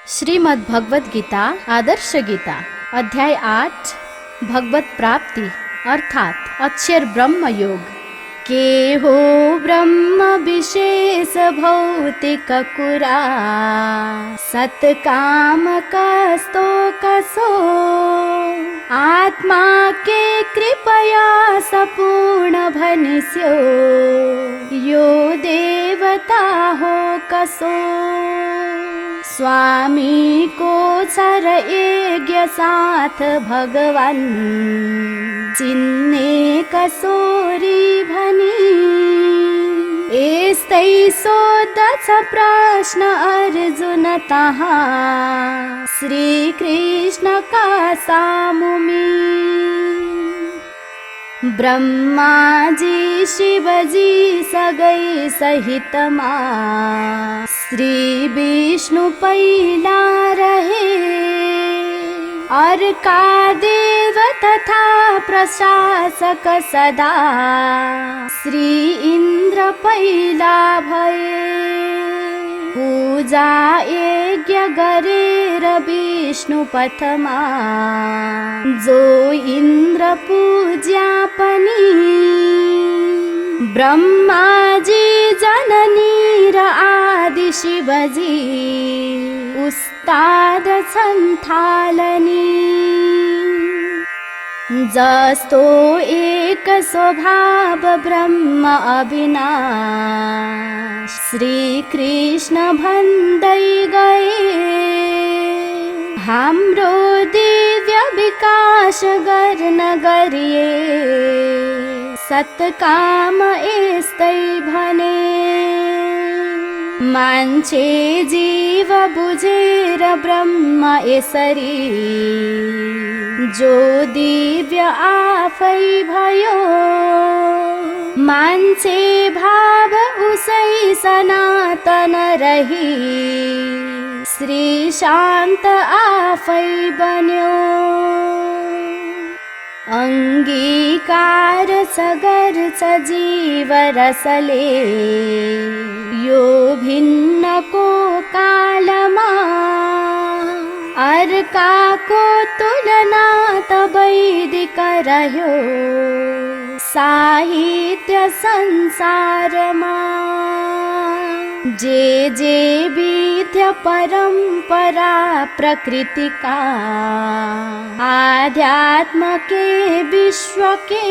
श्रीमद् भगवद गीता आदर्श गीता अध्याय 8 भगवत प्राप्ति अर्थात अक्षर ब्रह्म योग। के हो ब्रह्म विशेष भौतिक कुरा, सत्काम कस्तो कसो, आत्मा के कृपया सपूर्ण भनिस्यो, यो देवता हो कसो। स्वामी को छर यज्ञ साथ भगवान, चिन्ने कसोरी भनी। यस्तै सोध्दछ प्रश्न अर्जुन तहाँ, श्री कृष्ण का सामुमी। ब्रह्माजी शिवजी सगै सहितमा, श्री विष्णु पहिला रहे। अर्का देव तथा प्रशासक सदा, श्री इंद्र पहिला भए। पूजा यज्ञ गरेर विष्णु पथमा, जो इंद्र पूज्या पनि। ब्रह्माजी जननी र आदि शिवजी, उस्ताद छन् थालनी। जस्तो एक स्वभाव ब्रह्म अविनाश, श्री कृष्ण भन्दै गए। हाम्रो दिव्य विकास गर्न गरिए, सत्काम यस्तै भने। मान्छे जीव बुझेर ब्रह्म यसरी, जो दिव्य आफै भयो। मान्छे भाव उसै सनातन रही, श्री शान्त आफै बन्यो। अंगीकार गर्छ जीव रसले, यो भिन्नको कालमा। अर्काको तुलना त वैदिक रह्यो, साहित्य संसारमा। जे विद्य परंपरा प्रकृति का, आध्यात्म के विश्व के।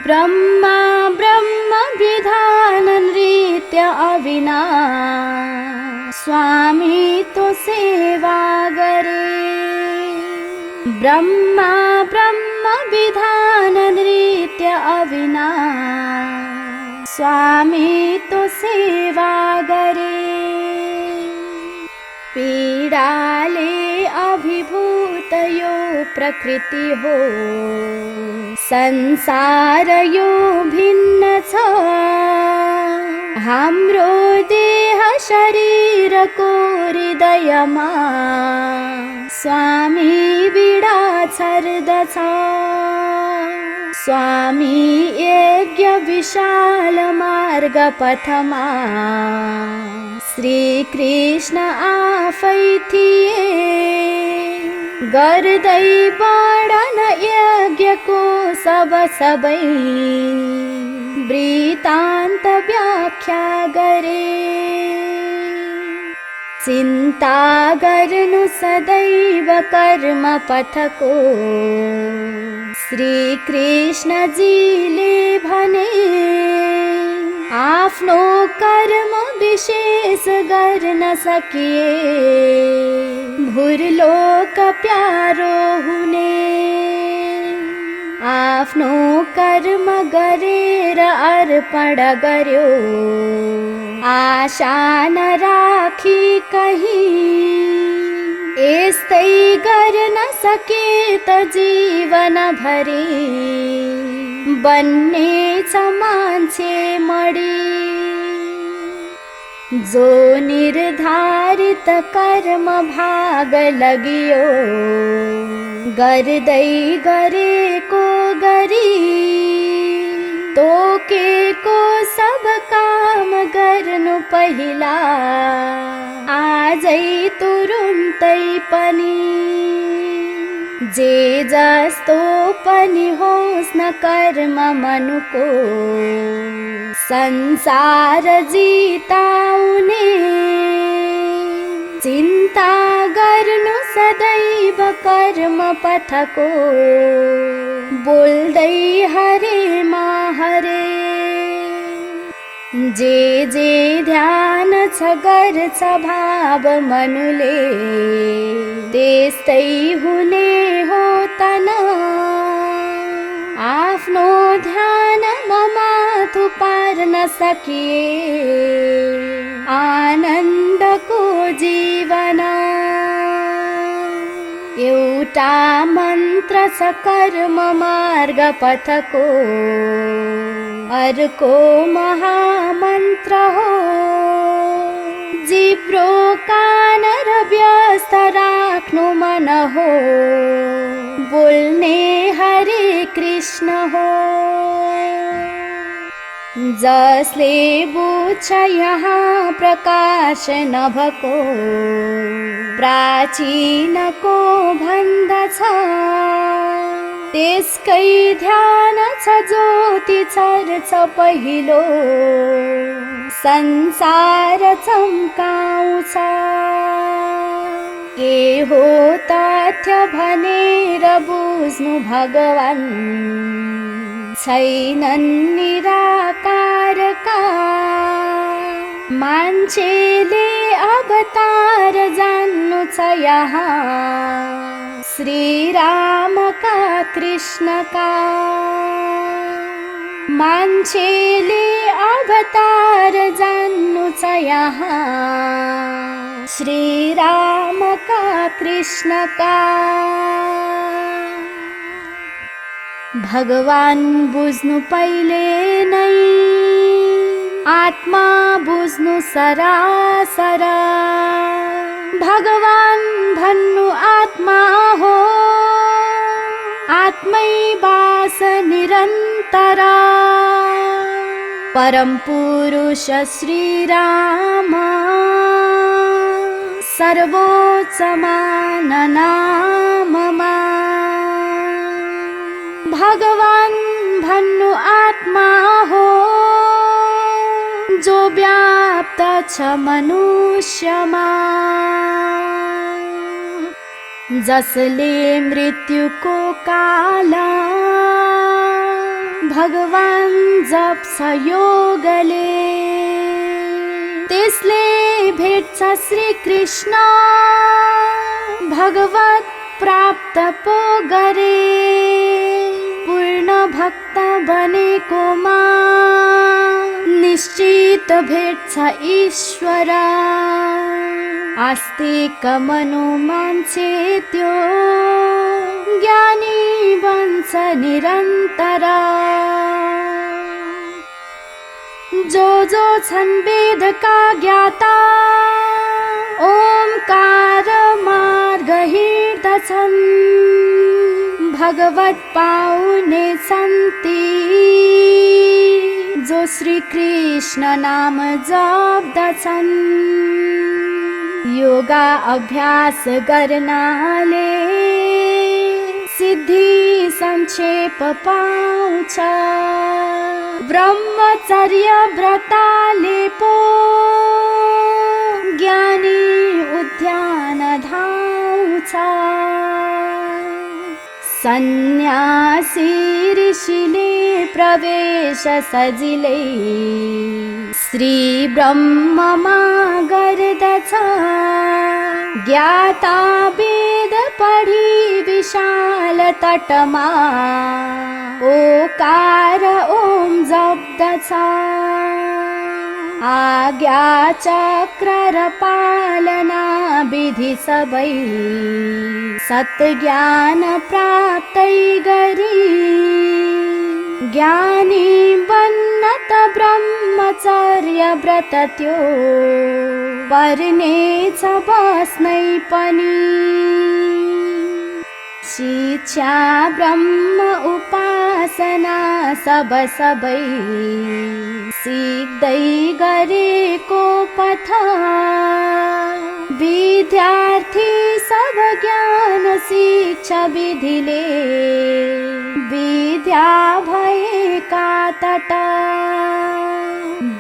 ब्रह्मा ब्रह्म विधान नृत्य अविनाश, स्वामी तो सेवा करे। ब्रह्मा ब्रह्म विधान नृत्य अविनाश, स्वामी तो सेवा गरे। पीडाले अभिभूत यो प्रकृति हो, संसार यो भिन्न छ। हाम्रो देह शरीर को हृदयमा, स्वामी बीडा छर्दछ। स्वामी यज्ञ विशाल मार्ग पथमा, श्री कृष्ण आफै थिए। गर्दै वर्णन यज्ञको सबै, वृत्तान्त व्याख्या गरे। चिन्ता गर्नु सदैव कर्म पथको, श्री कृष्ण जीले भने। आफ्नो कर्म विशेष गर्न सकिए, भुरलोक प्यारो हुने। आफ्नो कर्म गरेर अर्पण गर्यो, आशा नराखी कहीं। यस्तै गर्न सके त जीवन भरि, बन्ने छ मान्छे मडी। जो निर्धारित कर्म भाग लगियो, गर्दै गरेको गरी। तोकेको सब काम गर्नु पहिला, आजै जस्तै पनि जे जस्तो पनि होस् न कर्म मनुको संसार जिताउने चिन्ता गर्नु सदैव कर्म पथको बोल्दै हरे मा हरे जे जे ध्यान छ गर्छ भाव मनुले त्यस्तै हुने हो त न आफ्नो ध्यानमा माथु पार्न सकिए आनन्दको जीवन एउटा मन्त्र छ कर्म मार्ग पथको अर्को महामन्त्र हो जिब्रो कान र व्यस्त राख्नु मन हो बोल्ने हरे कृष्ण हो जसले बुझ्छ यहाँ प्रकाश नभको प्राचीनको भन्दछ त्यसकै ध्यान छ ज्योति चर्छ पहिलो संसार चम्काउँछ के हो तथ्य भनेर बुझ्नु भगवान छैनन् निराकारका मान्छेले अवतार जान्नु छ यहाँ श्री रामका कृष्णका मान्छेले अवतार जान्नु छ यहाँ श्री रामका कृष्णका भगवान बुझ्नु पहिले नै आत्मा बुझ्नु सरासर भगवान भन्नु आत्मा हो आत्मै बास निरन्तर परम पुरुष श्री राम सर्वोच्च मान नाममा भगवान भन्नु आत्मा हो जो व्याप्त छ मनुष्यमा जसले मृत्युको काल भगवान जप्छ योगले त्यसले भेट्छ श्री कृष्ण भगवत प्राप्त पो गरे पूर्ण भक्त बनेकोमा निश्चित भेट्छ ईश्वर आस्तिक मनो मान्छे त्यो ज्ञानी बन्छ निरन्तर जो छन् वेदका ज्ञाता ओमकार मार्ग हिँड्दछन् भगवत पाउने सन्ति जो श्री कृष्ण नाम जप्दछन् योगा अभ्यास गर्नाले सिद्धि संक्षेप पाउँछ ब्रह्मचर्य व्रताले पो ज्ञानी उद्यान धाउँछ सन्यासी ऋषिले प्रवेश सजिलै श्री ब्रह्ममा गर्दछ ज्ञाता वेद पढी विशाल तटमा ओकार ओम जप्दछ आज्ञा चक्र र पालना विधि सबै सत्ज्ञान प्राप्तै गरी ज्ञानी बन्न त ब्रह्मचर्य व्रत त्यो पर्नेछ बस्नै पनि शिक्षा ब्रह्म उपासना सबै सिक्दै गरेको पथ विद्यार्थी सब ज्ञान शिक्षा विधिले विद्या भएका तट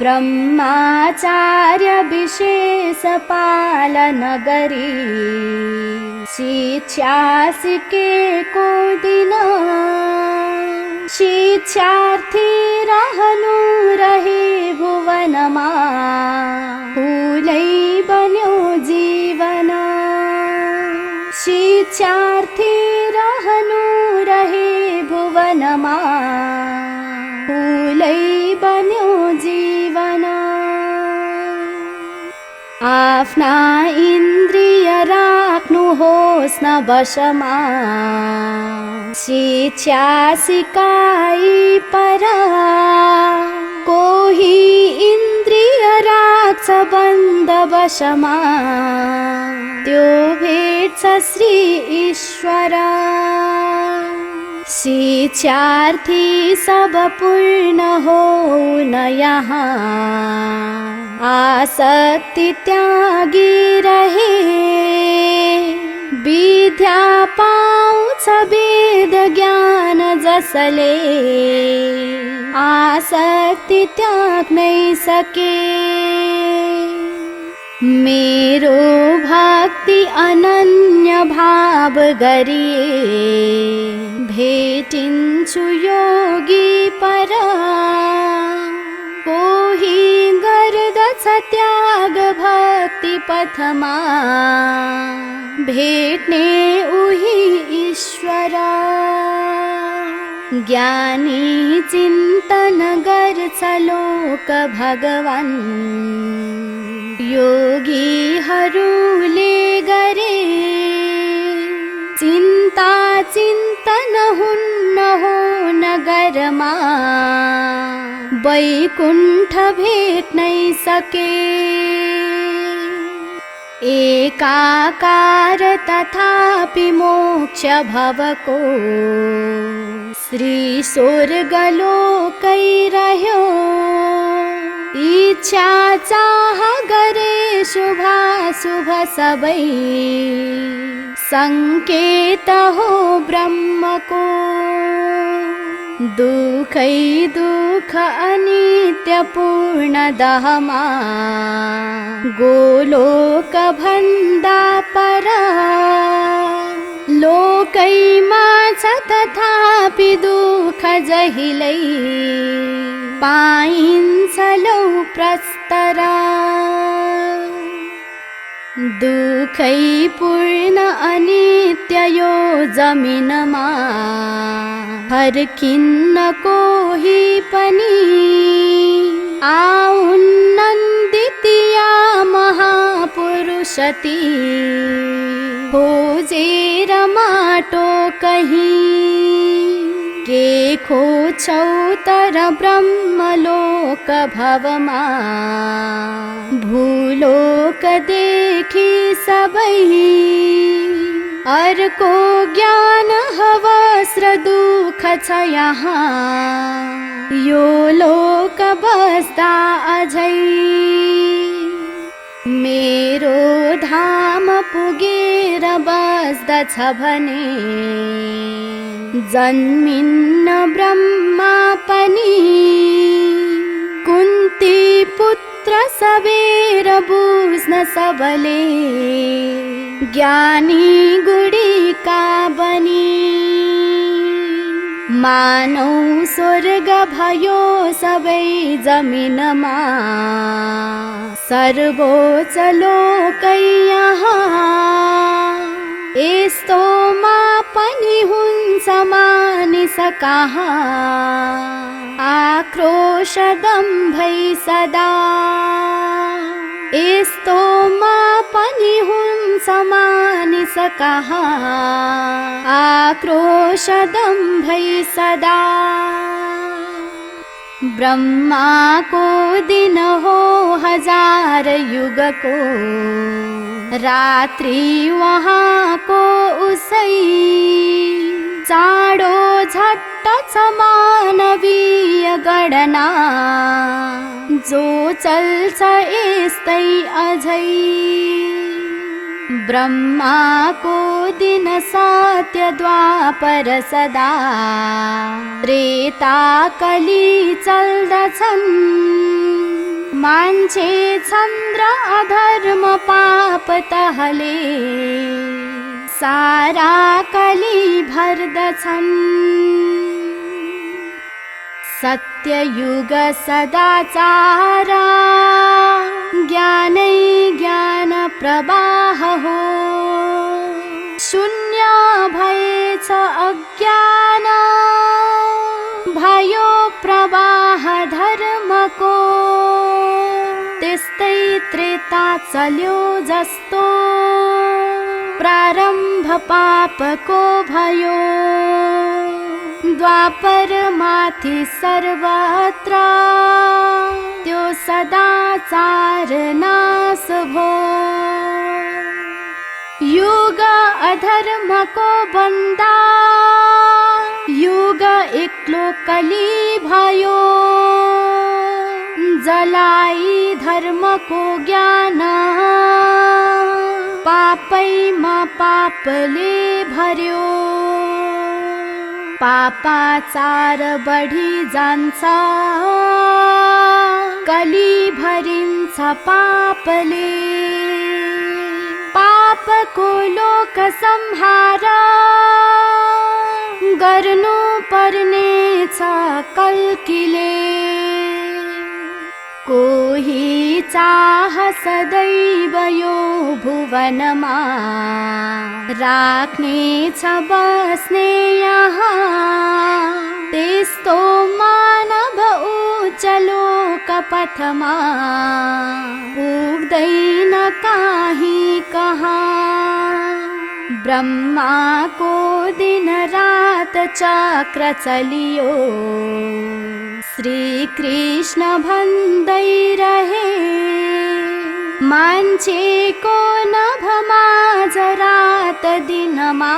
ब्रह्मचार्य विशेष पालन गरी शिक्षा सिकेको दिन शिक्षार्थी रहनु रहे भुवनमा फुलै बन्यो जीवन शिक्षार्थी रहनु रहे भुवनमा फुलै बन्यो जीवन आफ्ना इन्द्रिय राख्नुहोस् न वशमा शिक्षा सिकाई पर कोही इन्द्रिय राख्छ बन्द वशमा त्यो भेट्छ श्री ईश्वर शिक्षार्थी सब पूर्ण हो न यहाँ आसक्ति त्यागी रहे विद्या पाउँछ वेद ज्ञान जसले आसक्ति त्याग्नै सके मेरो भक्ति अनन्य भाव गरिए भेटिन्छु योगी पर कोही गर्दछ त्याग भक्ति पथमा भेट्ने उही ईश्वर ज्ञानी चिन्तन गर्छ लोक भगवान् योगीहरूले गरे चिन्ता चिन्तन हुन्न हो नगरमा वैकुण्ठ भेट्नै सके एकाकार तथापि मोक्ष भवको श्री स्वर्ग लोकै रह्यो इच्छा चाह गरे शुभाशुभ सबै संकेत हो ब्रह्मको दुखै दुख अनित्य पूर्ण दहमा गोलोक भन्दा पर लोकैमा छ तथापि दुख जहिलै पाइन्छ लौ प्रस्तर दुखै पूर्ण अनित्य यो जमिनमा फर्किन्न कोही पनि आउन्नन्दितिया महापुरुषती खोजेर माटो कहीं के खोज्छौ तर ब्रह्मलोक भवमा भूलोक देखि सबै अर्को ज्ञान हवस्र दुख छ यहाँ यो लोक बस्दा अझै मेरो धाम पुगेर बस्दछ भने जन्मिन्न ब्रह्मा पनि कुन्ती पुत्र सबेर बुझ्न सबले ज्ञानी गुडिका बनी मानौ स्वर्ग भयो सबै जमिनमा सर्वोच्च लोकै यहाँ यस्तोमा पनि हुन्छ मानिस कहाँ आक्रोश दम्भै सदा यस्तोमा पनि हुन्छ मानिस कहाँ आक्रोश दम्भै सदा ब्रह्माको दिन हो हजार युगको रात्रि वहाँको उसै चाँडो झट्ट छ मानवीय गणना जो चल्छ यस्तै अझै ब्रह्मा को दिन सत्य द्वापर सदा त्रेता कली चल्दछन् मान्छे चन्द्र अधर्म पाप तहले सारा कली भर्दछन् सत्ययुग सदाचारा ज्ञानै ज्ञान प्रवाह हो शून्य भएछ अज्ञान भयो प्रवाह धर्मको त्यस्तै त्रेता चल्यो जस्तो प्रारम्भ पापको भयो द्वापर माथि सर्वत्र त्यो सदाचार नाश भो युग अधर्मको बन्दा युग एक्लो कली भयो जलाई धर्मको ज्ञान पापैमा पापले भर्यो पापाचार बढी जान्छ कली भरिन्छ पापले पापको लोक संहार गर्नु पर्नेछ कल्कीले कोही चाह सदैव यो भुवनमा राख्नेछ बस्ने यहाँ त्यस्तो मानव उच्च लोक पथमा पुग्दैन काहीँ कहाँ ब्रह्माको दिन रात चक्र चलियो श्री कृष्ण भन्दै रहे मान्छेको नभमा रात दिनमा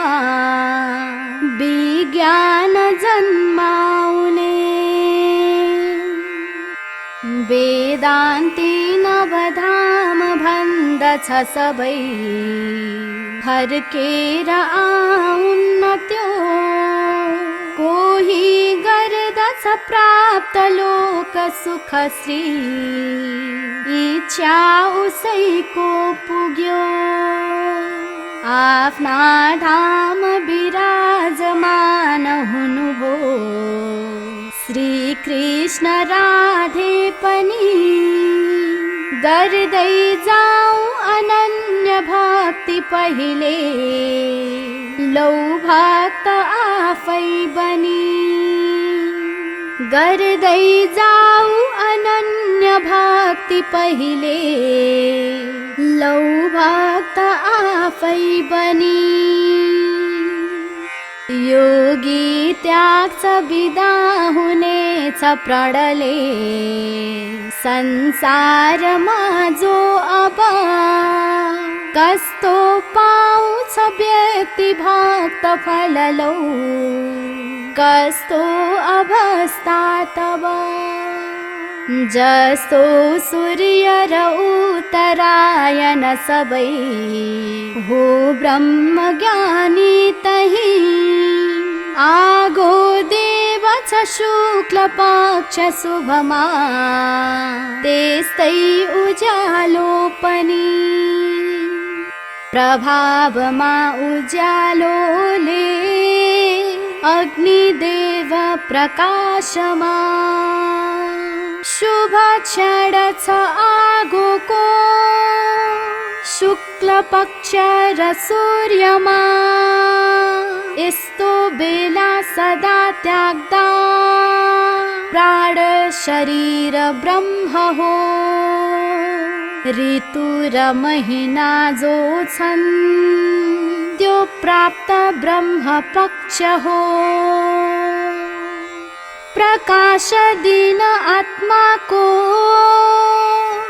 विज्ञान जन्माउने वेदान्ती नवधाम भन्दछ सबै फर्केर आउन्न त्यो कोही गर्दछ प्राप्त लोक सुख श्री इच्छा उसैको पुग्यो आफ्ना धाम विराजमान हुनुभो श्री कृष्ण राधे पनि गर्दै जाऊ अनन्य भक्ति पहिले लौ भक्त आफै बनी गर्दै जाऊ अनन्य भक्ति पहिले लौ भक्त आफै बनी योगी त्याग्छ विदा हुनेछ प्रणले संसारमा जो अब कस्तो पाउँछ व्यक्ति भक्त फल लौ कस्तो अवस्था तब जस्तो सूर्य र उत्तरायण सबै हो ब्रह्म ज्ञानी तही आगो देव छ शुक्ल पक्ष शुभमा त्यस्तै उज्यालो पनि प्रभावमा उज्यालोले अग्निदेव प्रकाशमा शुभ क्षण छ आगोको शुक्ल पक्ष र सूर्यमा यस्तो बेला सदा त्याग्दा प्राण शरीर ब्रह्म हो ऋतु र महिना जो छन् त्यो प्राप्त ब्रह्म पक्ष हो प्रकाश दिन आत्माको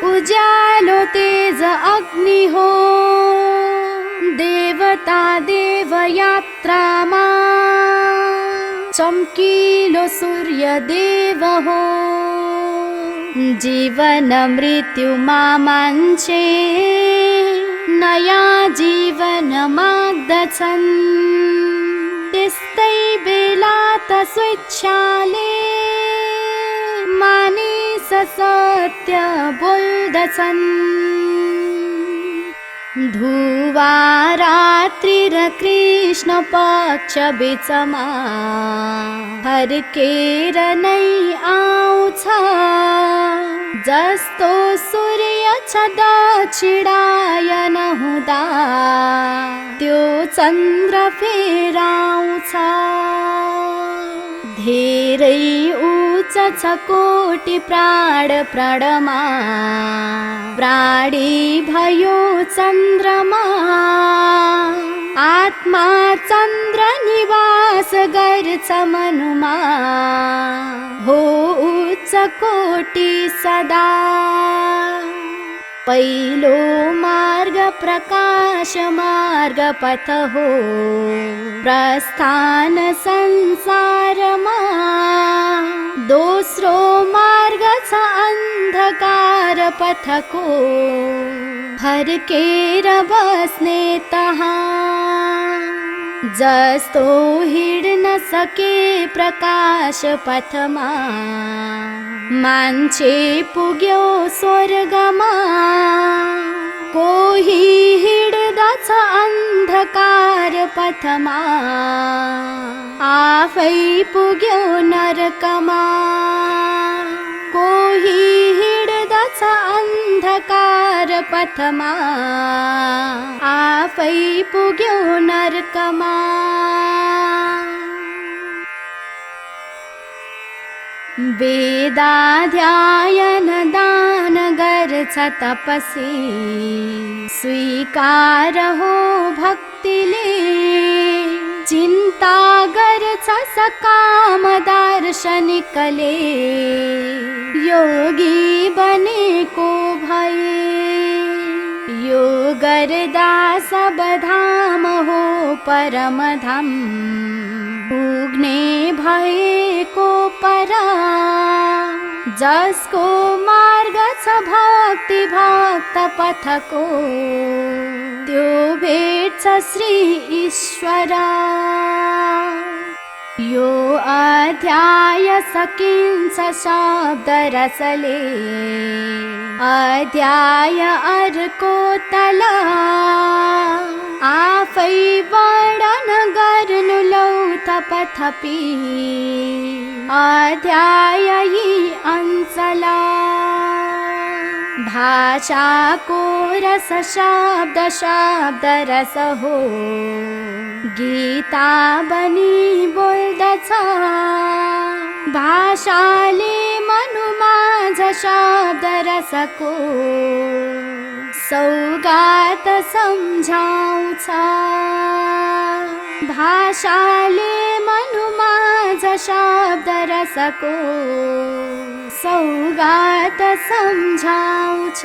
उज्यालो तेज अग्नि हो देवता देव यात्रामा चम्किलो सूर्य देव हो जीवन मृत्युमा मान्छे नयाँ बोल्दछन् त्यस्तै बेला त स्वेच्छाले मानिस सत्य बोल्दछन् धुवा रात्रि र कृष्ण पक्ष बीचमा फर्केर नै आउँछ जस्तो सूर्य छ दक्षिणायन हुँदा त्यो चन्द्र फेर आउँछ धेरै उच्च छ कोटि प्राण प्रणमा प्राणी भयो चन्द्रमा आत्मा चन्द्र निवास गर्छ मनुमा हो उच्च कोटि सदा पहिलो मार्ग प्रकाश मार्ग पथ हो प्रस्थान संसारमा दोस्रो मार्ग छ अन्धकार पथको फर्केर बस्ने तहाँ जस्तो हिड्न सके प्रकाश पथमा मान्छे पुग्यो स्वर्गमा कोही हिड्दछ अन्धकार पथमा आफै पुग्यो नरकमा कोही हिड्दछ अन्धकार पथमा आफै पुग्यो नरकमा वेदाध्ययन दान गर्छ तपसी स्वीकार हो भक्तिले चिन्ता गर्छ सकाम दार्शनिकले योगी बनेको भए यो गर्दा सब धाम हो परम धाम पुग्ने भएको परा जसको मार्ग छ भक्ति भक्त पथको त्यो भेट्छ श्री ईश्वरा यो अध्याय सकिन्छ शब्द रसले अध्याय अर्को तला आफै वर्णन गर्नु लौ थपथपी अध्याय यी अञ्चला भाषाको रस शब्द शब्द रस हो गीता बनी बोल्दछ भाषाले मनुमाझ शब्द रसको सौगात सम्झाउँछ भाषाले मनुमाझ शब्द रसको सौगात सम्झाउँछ।